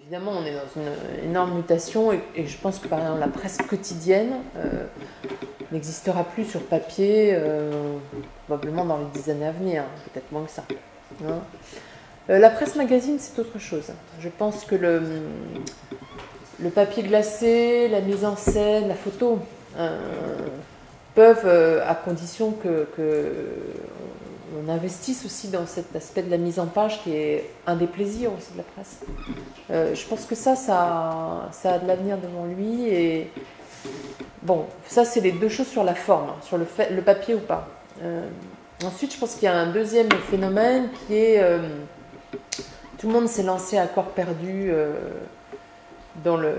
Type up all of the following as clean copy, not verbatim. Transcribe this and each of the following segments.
évidemment, on est dans une énorme mutation et je pense que par exemple la presse quotidienne n'existera plus sur papier probablement dans les 10 années à venir, peut-être moins que ça. Hein. La presse magazine, c'est autre chose. Je pense que le papier glacé, la mise en scène, la photo peuvent, à condition on investisse aussi dans cet aspect de la mise en page qui est un des plaisirs aussi de la presse. Je pense que ça a de l'avenir devant lui. Et bon, ça c'est les deux choses sur la forme, sur le papier ou pas. Ensuite, je pense qu'il y a un deuxième phénomène qui est tout le monde s'est lancé à corps perdu dans le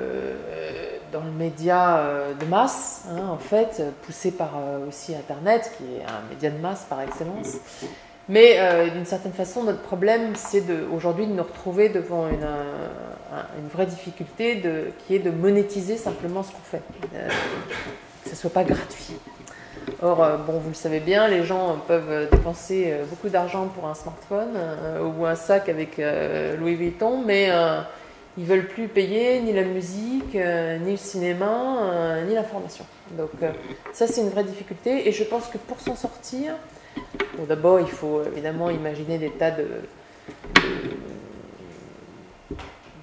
média de masse, hein, en fait, poussé par aussi Internet, qui est un média de masse par excellence. Mais d'une certaine façon, notre problème, c'est aujourd'hui de nous retrouver devant une vraie difficulté qui est de monétiser simplement ce qu'on fait, que ce ne soit pas gratuit. Or, bon, vous le savez bien, les gens peuvent dépenser beaucoup d'argent pour un smartphone ou un sac avec Louis Vuitton, mais ils ne veulent plus payer ni la musique, ni le cinéma, ni l'information. Donc ça, c'est une vraie difficulté. Et je pense que pour s'en sortir, bon, d'abord, il faut évidemment imaginer des tas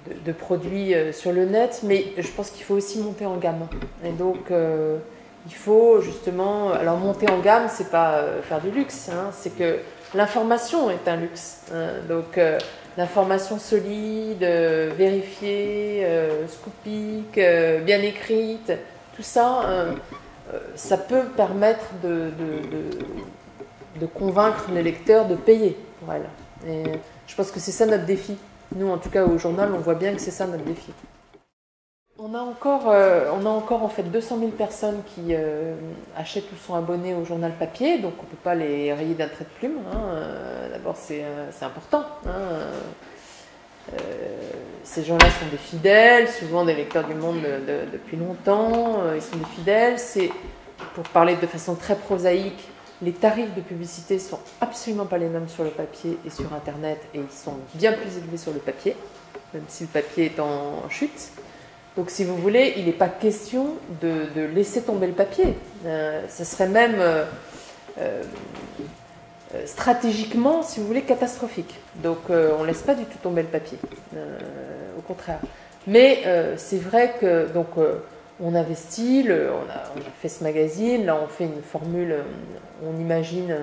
de produits sur le net, mais je pense qu'il faut aussi monter en gamme. Et donc, il faut justement... Alors, monter en gamme, c'est pas faire du luxe, hein, c'est que l'information est un luxe. Hein, donc... l'information solide, vérifiée, scoopique, bien écrite, tout ça, ça peut permettre de convaincre les lecteurs de payer pour elle. Et je pense que c'est ça notre défi. Nous, en tout cas, au journal, on voit bien que c'est ça notre défi. On a encore en fait 200 000 personnes qui achètent ou sont abonnées au journal papier, donc on ne peut pas les rayer d'un trait de plume. Hein. D'abord, c'est important. Hein. Ces gens-là sont des fidèles, souvent des lecteurs du Monde depuis longtemps. Ils sont des fidèles. C'est, pour parler de façon très prosaïque, les tarifs de publicité sont absolument pas les mêmes sur le papier et sur Internet, et ils sont bien plus élevés sur le papier, même si le papier est en chute. Donc, si vous voulez, il n'est pas question de laisser tomber le papier. Ce serait même stratégiquement, si vous voulez, catastrophique. Donc, on ne laisse pas du tout tomber le papier. Au contraire. Mais c'est vrai que donc, on investit, on a fait ce magazine, là on fait une formule, on imagine,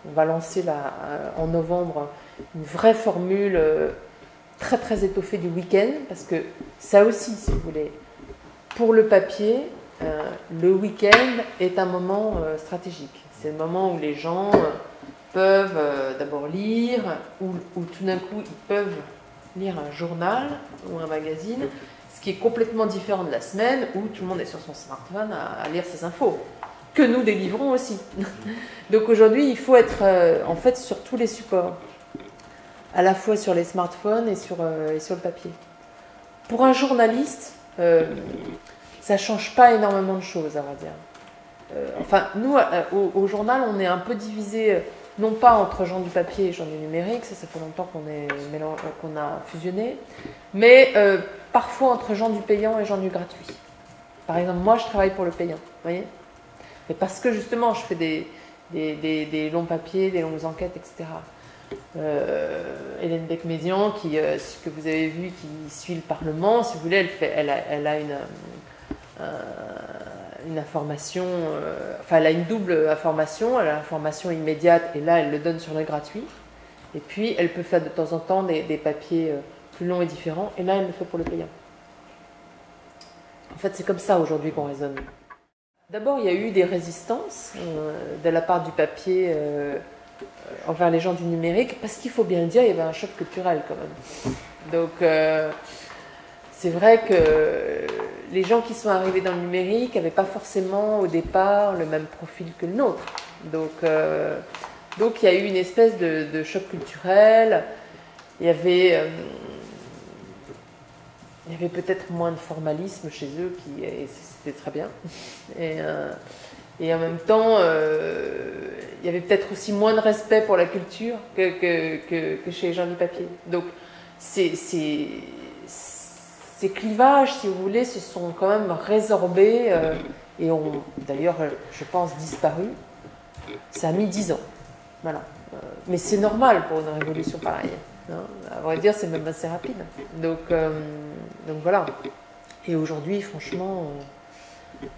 on va lancer là, en novembre une vraie formule très très étoffé du week-end, parce que ça aussi, si vous voulez, pour le papier, le week-end est un moment stratégique. C'est le moment où les gens peuvent d'abord lire, ou tout d'un coup ils peuvent lire un journal ou un magazine, ce qui est complètement différent de la semaine où tout le monde est sur son smartphone à lire ses infos, que nous délivrons aussi. Donc aujourd'hui, il faut être en fait sur tous les supports, à la fois sur les smartphones et sur le papier. Pour un journaliste, ça ne change pas énormément de choses, à vrai dire. Enfin, nous, au journal, on est un peu divisé, non pas entre gens du papier et gens du numérique, ça fait longtemps qu'on a fusionné, mais parfois entre gens du payant et gens du gratuit. Par exemple, moi, je travaille pour le payant, vous voyez ? Mais parce que justement, je fais des longs papiers, des longues enquêtes, etc. Hélène Becmézian, que vous avez vu, qui suit le Parlement, si vous voulez, elle a une information, enfin elle a une double information, elle a l'information immédiate et là elle le donne sur le gratuit, et puis elle peut faire de temps en temps des papiers plus longs et différents, et là elle le fait pour le payant. En fait c'est comme ça aujourd'hui qu'on raisonne. D'abord il y a eu des résistances de la part du papier envers les gens du numérique, parce qu'il faut bien le dire, il y avait un choc culturel quand même. Donc c'est vrai que les gens qui sont arrivés dans le numérique n'avaient pas forcément au départ le même profil que le nôtre. Donc il y a eu une espèce de choc culturel. Il y avait peut-être moins de formalisme chez eux, et c'était très bien. Et en même temps, il y avait peut-être aussi moins de respect pour la culture que chez les gens du papier. Donc, ces clivages, si vous voulez, se sont quand même résorbés et ont d'ailleurs, je pense, disparu. Ça a mis 10 ans. Voilà. Mais c'est normal pour une révolution pareille. Hein. À vrai dire, c'est même assez rapide. Donc voilà. Et aujourd'hui, franchement,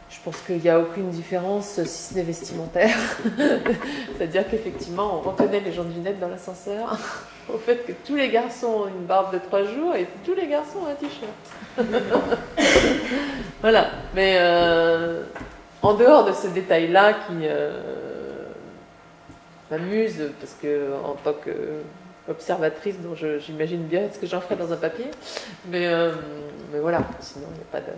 je pense qu'il n'y a aucune différence, si ce n'est vestimentaire. C'est-à-dire qu'effectivement, on reconnaît les gens de lunettes dans l'ascenseur au fait que tous les garçons ont une barbe de 3 jours et tous les garçons ont un t-shirt. Voilà. Mais en dehors de ce détail-là qui m'amuse, parce que en tant qu'observatrice, dont j'imagine bien ce que j'en ferai dans un papier, mais voilà, sinon il n'y a pas de...